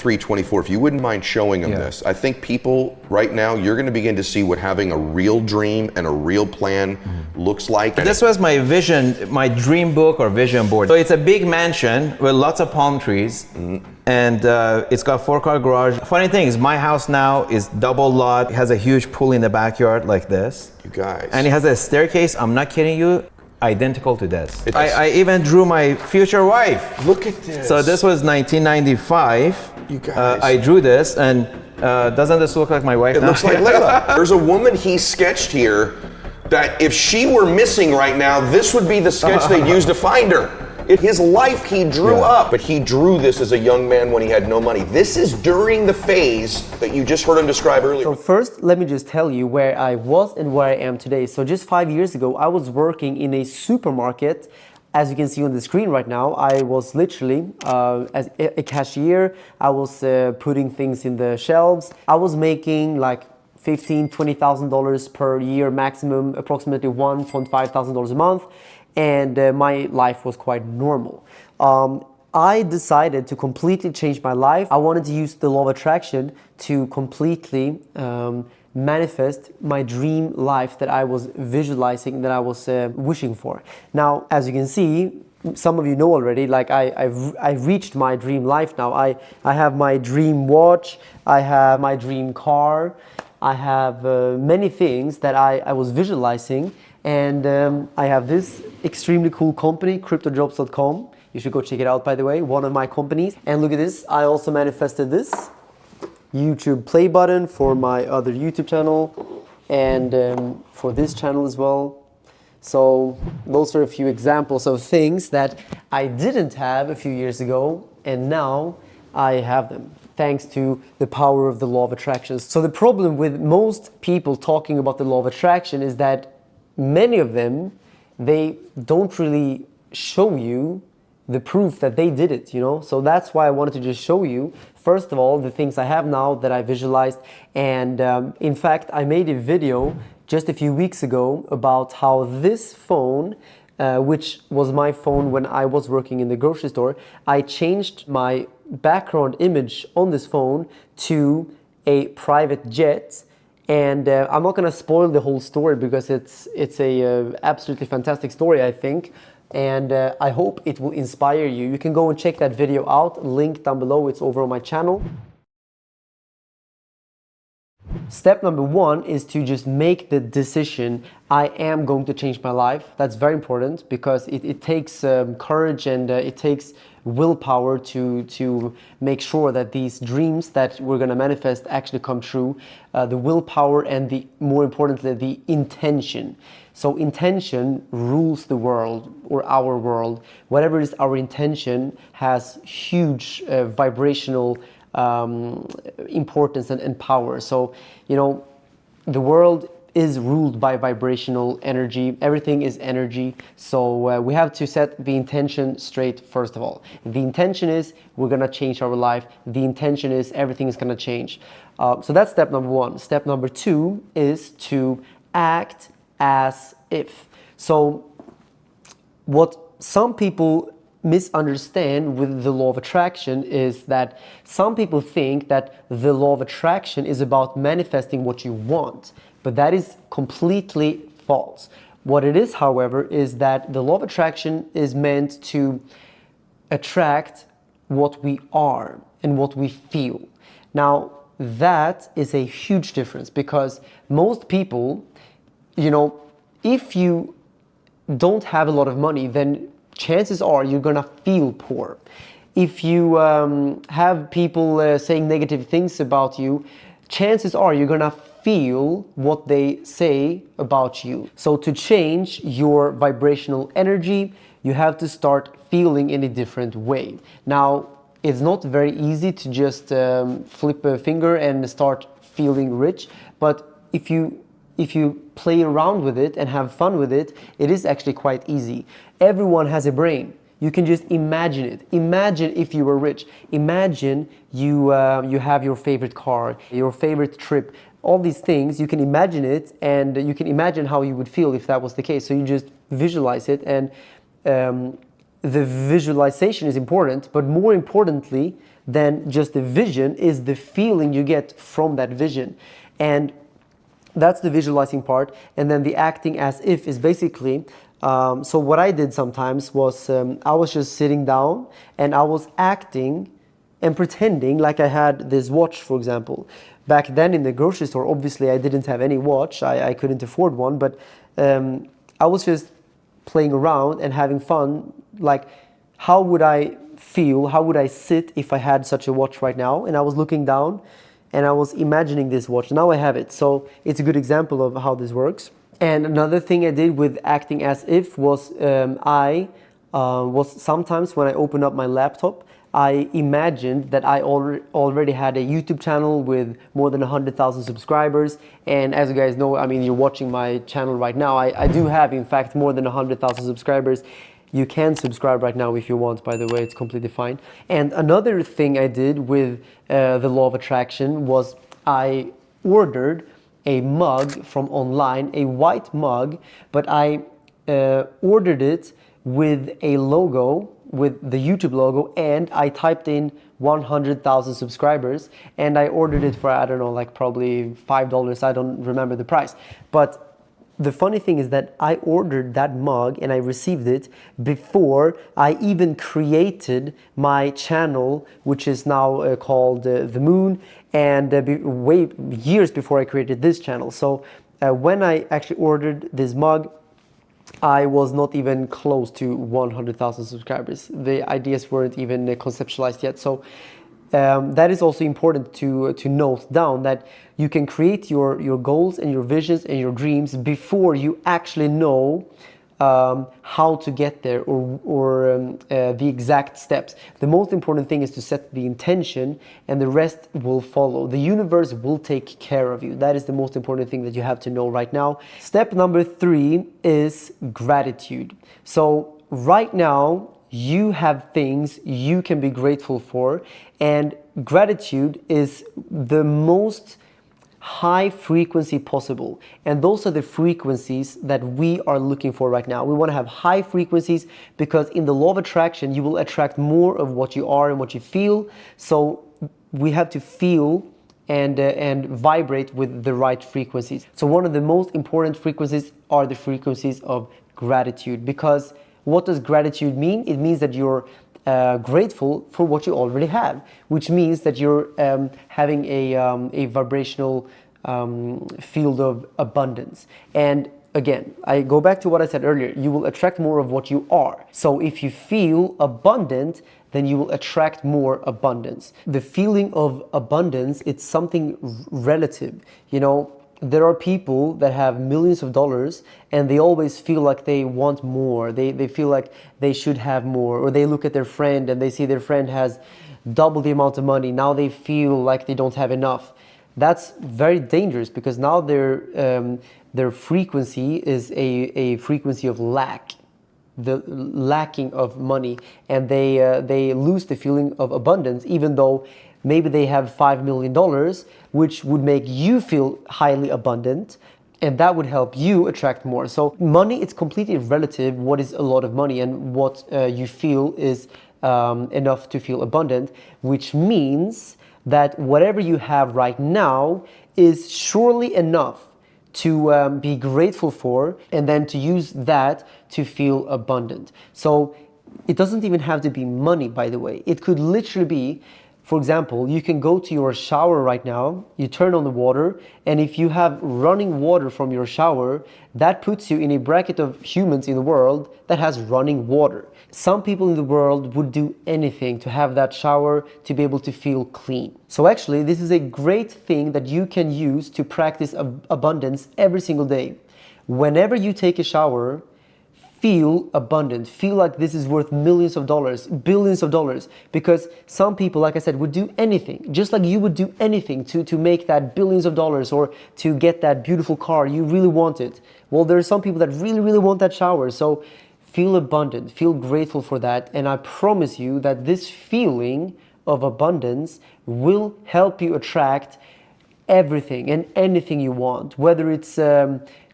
23, 24, if you wouldn't mind showing them this. I think people right now, you're going to begin to see what having a real dream and a real plan looks like. This was my vision, my dream book or vision board. So it's a big mansion with lots of palm trees, and it's got 4-car garage. Funny thing is, my house now is double lot. It has a huge pool in the backyard like this. You guys. And it has a staircase, I'm not kidding you, identical to this. I even drew my future wife. Look at this. So this was 1995. You guys. I drew this, and doesn't this look like my wife now? It looks like Layla. There's a woman he sketched here that if she were missing right now, this would be the sketch they used to find her. His life he drew up, but he drew this as a young man when he had no money. This is during the phase that you just heard him describe earlier. So first, let me just tell you where I was and where I am today. So just 5 years ago, I was working in a supermarket. As you can see on the screen right now, I was literally as a cashier. I was putting things in the shelves. I was making like $15,000, $20,000 per year maximum, approximately $1,500 a month. And my life was quite normal. I decided to completely change my life. I wanted to use the law of attraction to completely manifest my dream life that I was visualizing, that I was wishing for. Now, as you can see, some of you know already, like I've reached my dream life now. I have my dream watch, I have my dream car, I have many things that I was visualizing. And I have this extremely cool company, cryptojobs.com. You should go check it out, by the way, one of my companies. And look at this, I also manifested this YouTube play button for my other YouTube channel and for this channel as well. So those are a few examples of things that I didn't have a few years ago, and now I have them, thanks to the power of the law of attraction. So the problem with most people talking about the law of attraction is that many of them, they don't really show you the proof that they did it, you know? So that's why I wanted to just show you, first of all, the things I have now that I visualized. And in fact, I made a video just a few weeks ago about how this phone, which was my phone when I was working in the grocery store, I changed my background image on this phone to a private jet. And I'm not going to spoil the whole story because it's a absolutely fantastic story, I think. And I hope it will inspire you. You can go and check that video out, link down below, it's over on my channel. Step number 1 is to just make the decision, I am going to change my life. That's very important because it takes courage and it takes willpower to make sure that these dreams that we're going to manifest actually come true. The willpower and more importantly, the intention. So intention rules the world, or our world. Whatever is our intention has huge vibrational importance and power. So, you know, the world is ruled by vibrational energy. Everything is energy. So we have to set the intention straight first of all. The intention is we're gonna change our life. The intention is everything is gonna change. So that's step number 1. Step number 2 is to act as if. So what some people misunderstand with the law of attraction is that some people think that the law of attraction is about manifesting what you want, but that is completely false. What it is, however, is that the law of attraction is meant to attract what we are and what we feel. Now, that is a huge difference because most people, you know, if you don't have a lot of money, then chances are you're gonna feel poor. If you have people saying negative things about you, chances are you're gonna feel what they say about you. So to change your vibrational energy, you have to start feeling in a different way. Now, it's not very easy to just flip a finger and start feeling rich, but if you play around with it and have fun with it, it is actually quite easy. Everyone has a brain. You can just imagine it. Imagine if you were rich. Imagine you have your favorite car, your favorite trip, all these things. You can imagine it, and you can imagine how you would feel if that was the case. So you just visualize it, and the visualization is important, but more importantly, than just the vision is the feeling you get from that vision. And that's the visualizing part. And then the acting as if is basically, so what I did sometimes was I was just sitting down and I was acting and pretending like I had this watch, for example. Back then in the grocery store, obviously I didn't have any watch. I couldn't afford one, but I was just playing around and having fun. Like, how would I feel? How would I sit if I had such a watch right now? And I was looking down and I was imagining this watch. Now I have it. So it's a good example of how this works. And another thing I did with acting as if was I was sometimes when I opened up my laptop, I imagined that I already had a YouTube channel with more than 100,000 subscribers. And as you guys know, I mean, you're watching my channel right now. I do have, in fact, more than 100,000 subscribers. You can subscribe right now if you want, by the way, it's completely fine. And another thing I did with the law of attraction was I ordered a mug from online, a white mug, but I ordered it with a logo, with the YouTube logo, and I typed in 100,000 subscribers, and I ordered it for, I don't know, like probably $5. I don't remember the price. But the funny thing is that I ordered that mug and I received it before I even created my channel, which is now called The Moon, and years before I created this channel. So when I actually ordered this mug, I was not even close to 100,000 subscribers. The ideas weren't even conceptualized yet. So that is also important to note down, that you can create your goals and your visions and your dreams before you actually know how to get there, or the exact steps. The most important thing is to set the intention, and the rest will follow. The universe will take care of you. That is the most important thing that you have to know right now. Step number 3 is gratitude. So right now, you have things you can be grateful for, and gratitude is the most high frequency possible, and those are the frequencies that we are looking for right now. We want to have high frequencies because in the law of attraction you will attract more of what you are and what you feel. So we have to feel and vibrate with the right frequencies. So one of the most important frequencies are the frequencies of gratitude, because what does gratitude mean? It means that you're grateful for what you already have, which means that you're having a vibrational field of abundance. And again, I go back to what I said earlier, you will attract more of what you are. So if you feel abundant, then you will attract more abundance. The feeling of abundance, it's something relative. You know, there are people that have millions of dollars and they always feel like they want more. They feel like they should have more, or they look at their friend and they see their friend has double the amount of money. Now they feel like they don't have enough. That's very dangerous, because now their frequency is a frequency of lack, the lacking of money, and they lose the feeling of abundance, even though maybe they have $5 million, which would make you feel highly abundant, and that would help you attract more. So money, it's completely relative what is a lot of money, and what you feel is enough to feel abundant, which means that whatever you have right now is surely enough to be grateful for, and then to use that to feel abundant. So it doesn't even have to be money, by the way. It could literally be, for example, you can go to your shower right now, you turn on the water, and if you have running water from your shower, that puts you in a bracket of humans in the world that has running water. Some people in the world would do anything to have that shower to be able to feel clean. So actually, this is a great thing that you can use to practice abundance every single day. Whenever you take a shower, feel abundant, feel like this is worth millions of dollars, billions of dollars, because some people, like I said, would do anything, just like you would do anything to make that billions of dollars, or to get that beautiful car you really want it. Well, there are some people that really, really want that shower. So feel abundant, feel grateful for that, and I promise you that this feeling of abundance will help you attract everything and anything you want, whether it's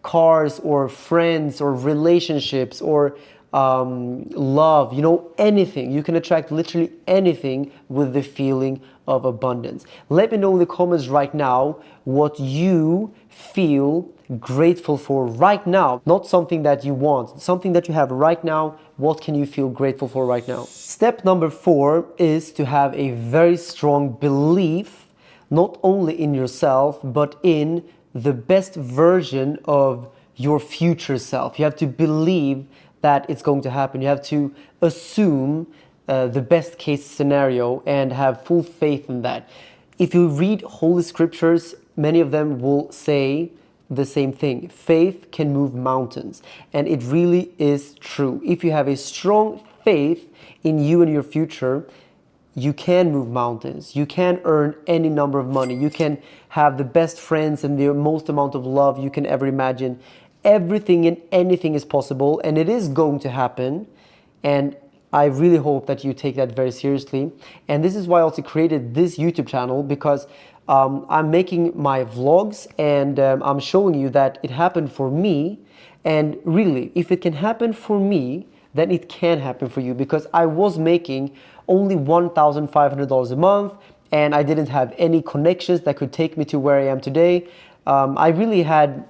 cars or friends or relationships or love, anything. You can attract literally anything with the feeling of abundance. Let me know in the comments right now what you feel grateful for right now. Not something that you want, something that you have right now. What can you feel grateful for right now? Step number 4 is to have a very strong belief, not only in yourself, but in the best version of your future self. You have to believe that it's going to happen. You have to assume the best case scenario and have full faith in that. If you read Holy Scriptures, many of them will say the same thing. Faith can move mountains. And it really is true. If you have a strong faith in you and your future, you can move mountains. You can earn any number of money. You can have the best friends and the most amount of love you can ever imagine. Everything and anything is possible, and it is going to happen. And I really hope that you take that very seriously. And this is why I also created this YouTube channel, because I'm making my vlogs and I'm showing you that it happened for me. And really, if it can happen for me, then it can happen for you, because I was making only $1,500 a month and I didn't have any connections that could take me to where I am today. I really had,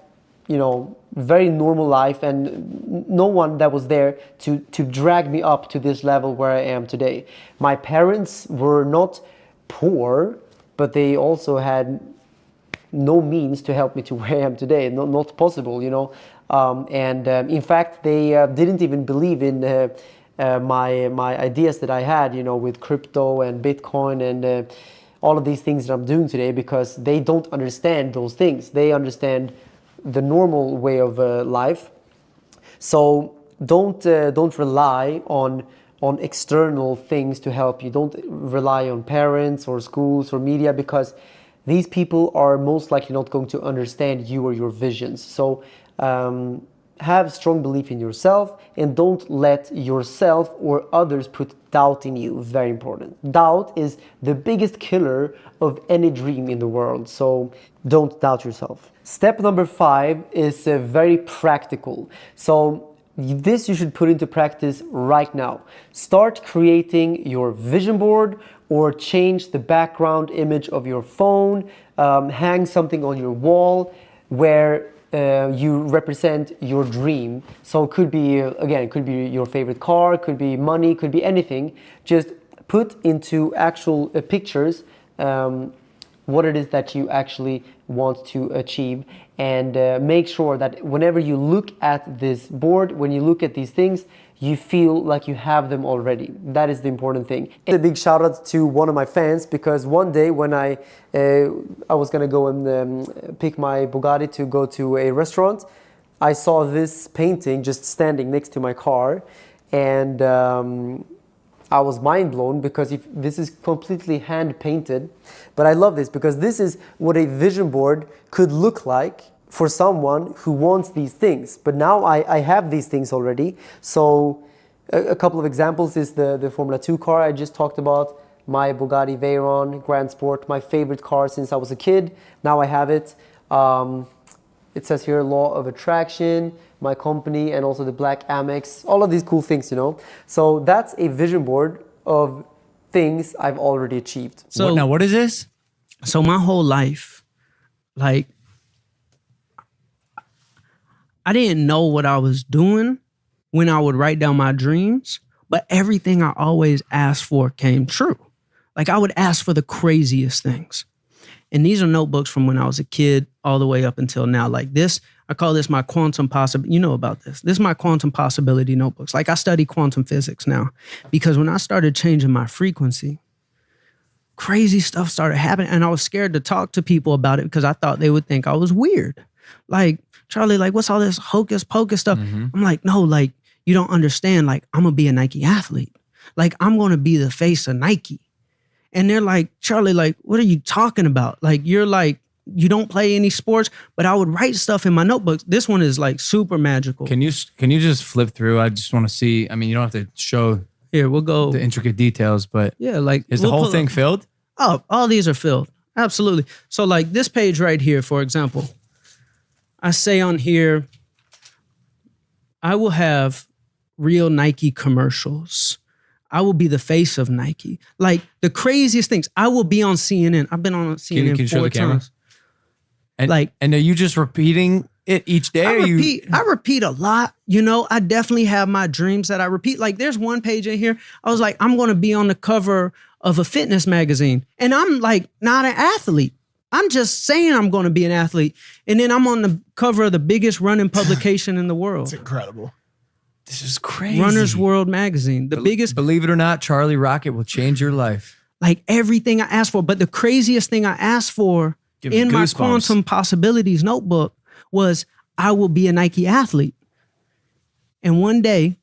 very normal life and no one that was there to drag me up to this level where I am today. My parents were not poor, but they also had no means to help me to where I am today. Not possible, in fact, they didn't even believe in my ideas that I had, with crypto and Bitcoin and all of these things that I'm doing today, because they don't understand those things. They understand the normal way of life. So don't rely on external things to help you. Don't rely on parents or schools or media, because these people are most likely not going to understand you or your visions. So have strong belief in yourself and don't let yourself or others put doubt in you. Very important. Doubt is the biggest killer of any dream in the world. So don't doubt yourself. Step number 5 is very practical. So this you should put into practice right now. Start creating your vision board, or change the background image of your phone. Hang something on your wall where you represent your dream. So it could be, again, it could be your favorite car, it could be money, it could be anything. Just put into actual pictures what it is that you actually want to achieve, and make sure that whenever you look at this board, when you look at these things, you feel like you have them already. That is the important thing. A big shout out to one of my fans, because one day when I was gonna go and pick my Bugatti to go to a restaurant, I saw this painting just standing next to my car, and I was mind blown, because if this is completely hand painted. But I love this, because this is what a vision board could look like for someone who wants these things. But now I have these things already. So a couple of examples is the Formula 2 car I just talked about, my Bugatti Veyron Grand Sport, my favorite car since I was a kid. Now I have it. It says here Law of Attraction, my company, and also the black Amex, all of these cool things, So that's a vision board of things I've already achieved. So now what is this? So my whole life, I didn't know what I was doing when I would write down my dreams, but everything I always asked for came true. I would ask for the craziest things. And these are notebooks from when I was a kid all the way up until now. This, I call this my quantum possibility. You know about this. This is my quantum possibility notebooks. I study quantum physics now, because when I started changing my frequency, crazy stuff started happening. And I was scared to talk to people about it, because I thought they would think I was weird. Charlie, what's all this hocus pocus stuff? Mm-hmm. I'm like, no, you don't understand. I'm going to be a Nike athlete. I'm going to be the face of Nike. And they're like, Charlie, what are you talking about? You're you don't play any sports, but I would write stuff in my notebooks. This one is super magical. Can you just flip through? I just want to see. I mean, you don't have to show here. We'll go the intricate details, but yeah, is the whole thing filled? Oh, all these are filled. Absolutely. So this page right here, for example, I say on here, I will have real Nike commercials. I will be the face of Nike. Like the craziest things. I will be on CNN. I've been on CNN can you show 4 the camera? times. And, Like- and are you just repeating it each day? I repeat a lot. You know, I definitely have my dreams that I repeat. Like there's one page in here. I was like, I'm going to be on the cover of a fitness magazine. And I'm like not an athlete. I'm just saying I'm going to be an athlete. And then I'm on the cover of the biggest running publication in the world. Incredible. This is crazy. Runner's World magazine. The biggest, Believe it or not, Charlie Rocket will change your life. like everything I asked for. But the craziest thing I asked for Give me in my goosebumps. Quantum Possibilities notebook was I will be a Nike athlete. And one day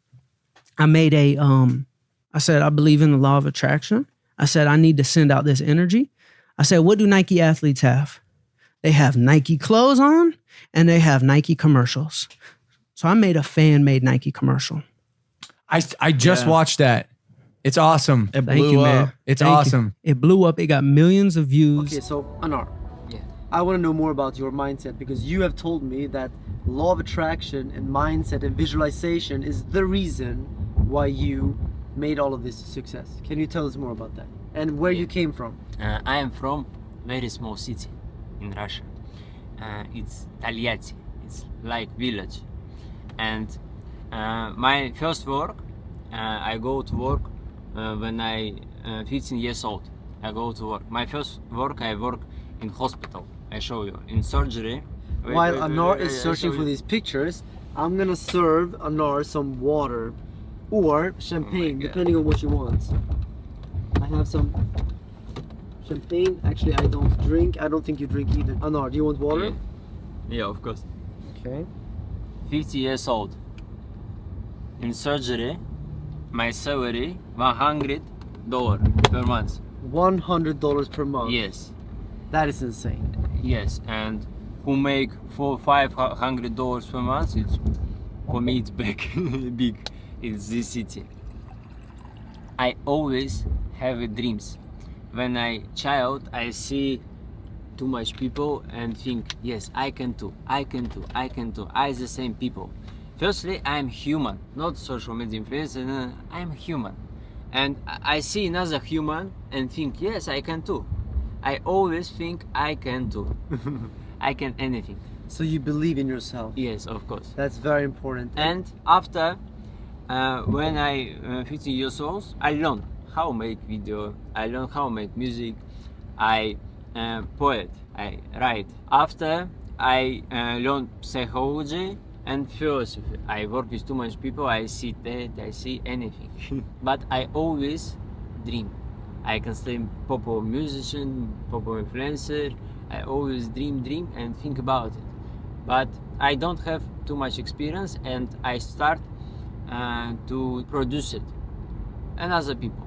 I made I said, I believe in the law of attraction. I said, I need to send out this energy. I said, what do Nike athletes have? They have Nike clothes on and they have Nike commercials. So I made a fan-made Nike commercial. I just watched that. It's awesome. It Thank blew you, up. man. It's Thank you. awesome. It blew up. It got millions of views. Okay, so Anar, Yeah. I want to know more about your mindset because you have told me that law of attraction and mindset and visualization is the reason why you made all of this success. Can you tell us more about that and where you came from? I am from very small city in Russia. It's Taliati. It's like village. And my first work, I go to work when I 15 years old. I go to work. My first work, I work in hospital. I show you in surgery. While Anar is I searching show for you. these pictures, I'm gonna serve Anar some water or champagne, God. depending on what you want. I have some champagne. Actually, I don't drink. I don't think you drink either. Anar, do you want water? Yeah, of course. Okay. 50 years old. In surgery, my salary $100 per month. $100 per month. Yes, That is insane. yes, and who make $500 per month? It's for me. It's big, big. It's this city. I always have dreams. When I child, I see too much people and think, yes, I can too, I can too, I can too. I the same people. Firstly, I'm human, not social media influencer. No, I'm human, and I see another human and think, yes, I can too. I always think I can too. I can anything. So you believe in yourself. Yes, of course. That's very important. And after, when I 15 years old, I learned how make video. I learned how make music. I poet. I write. After I learned psychology and philosophy. I work with too much people. I see that. I see anything. But I always dream. I can stay popular musician, popular influencer. I always dream and think about it. But I don't have too much experience, and I start to produce it and other people.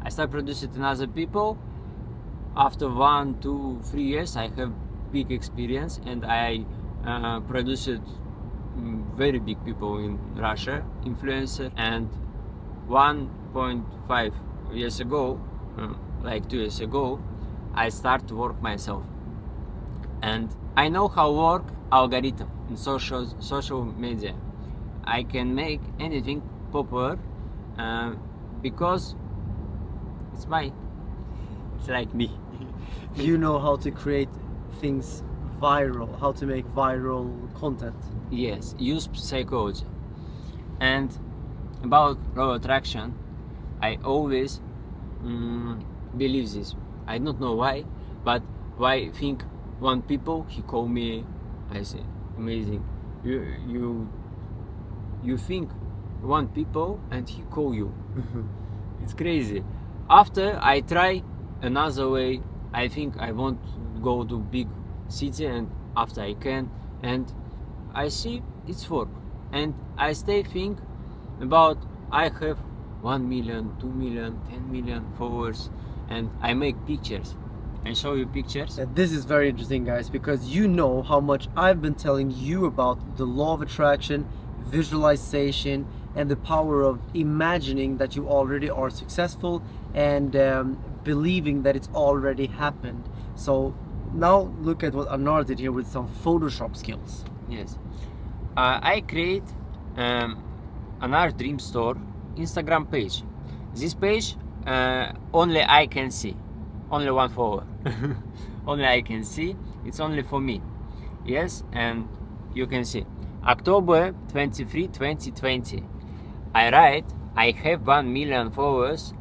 I start producing it in other people. After 1, 2, 3 years, I have big experience, and I produce it very big people in Russia, influencer. And 1.5 years ago, like 2 years ago, I start to work myself. And I know how work algorithm in social media. I can make anything popular because it's like me. You know how to create things viral, how to make viral content. Yes, use psychology. And about law of attraction, I always believe this. I don't know why, but why think one people he call me. I say amazing. You think one people and he call you. It's crazy. After I try another way, I think I want to go to big city, and after I can, and I see it's work, and I stay think about I have 1 million, 2 million, 10 million followers, and I make pictures. I show you pictures. And this is very interesting, guys, because you know how much I've been telling you about the law of attraction, visualization, and the power of imagining that you already are successful and believing that it's already happened. So now look at what Anar did here with some Photoshop skills. Yes, I create another dream store Instagram page. This page only I can see, only one follower. Only I can see. It's only for me. Yes, and you can see October 23, 2020. I write I have 1 million followers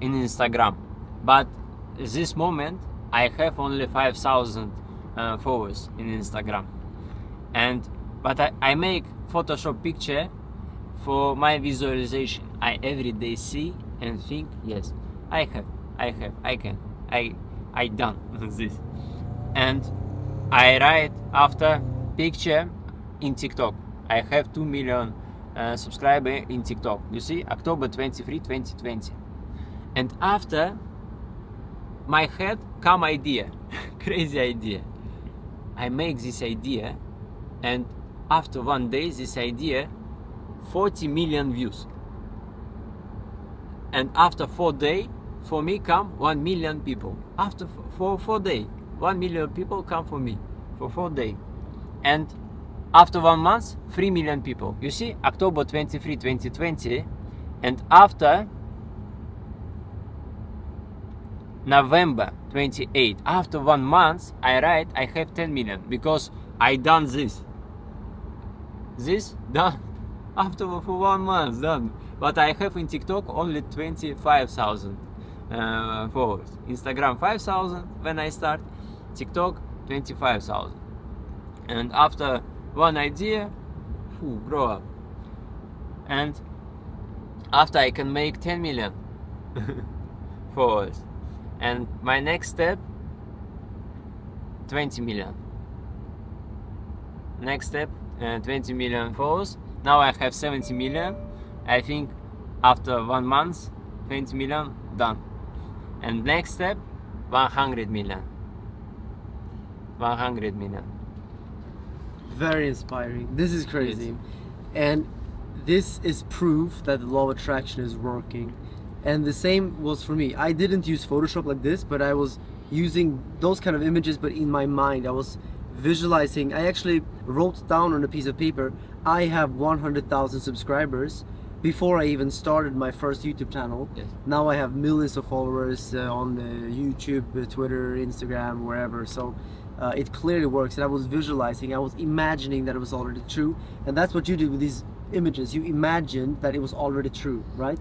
in Instagram, but this moment I have only 5,000 followers in Instagram. But I make Photoshop picture for my visualization. I every day see and think, yes, I done this. And I write after picture in TikTok. I have 2 million subscribers in TikTok. You see, October 23, 2020. And after my head come idea, crazy idea. I make this idea, and after 1 day, this idea 40 million views. And after 4 days, for me come 1 million people. After 4 days, 1 million people come for me for 4 days. And after 1 month, 3 million people. You see, October 23, 2020, and after November 28, after 1 month, I write I have 10 million because I done this. This done after for 1 month done. But I have in TikTok only 25,000 followers. Instagram 5,000 when I start. TikTok 25,000. And after one idea, grow up. And after I can make 10 million followers. And my next step, 20 million. Next step, 20 million followers. Now I have 70 million. I think after 1 month, 20 million done. And next step, 100 million. 100 million. Very inspiring. This is crazy. And this is proof that the law of attraction is working. And the same was for me. I didn't use Photoshop like this, but I was using those kind of images, but in my mind. I was visualizing. I actually wrote down on a piece of paper, I have 100,000 subscribers before I even started my first YouTube channel. Yes. Now I have millions of followers on YouTube, Twitter, Instagram, wherever. So it clearly works. And I was visualizing, I was imagining that it was already true. And that's what you did with these images. You imagined that it was already true, right?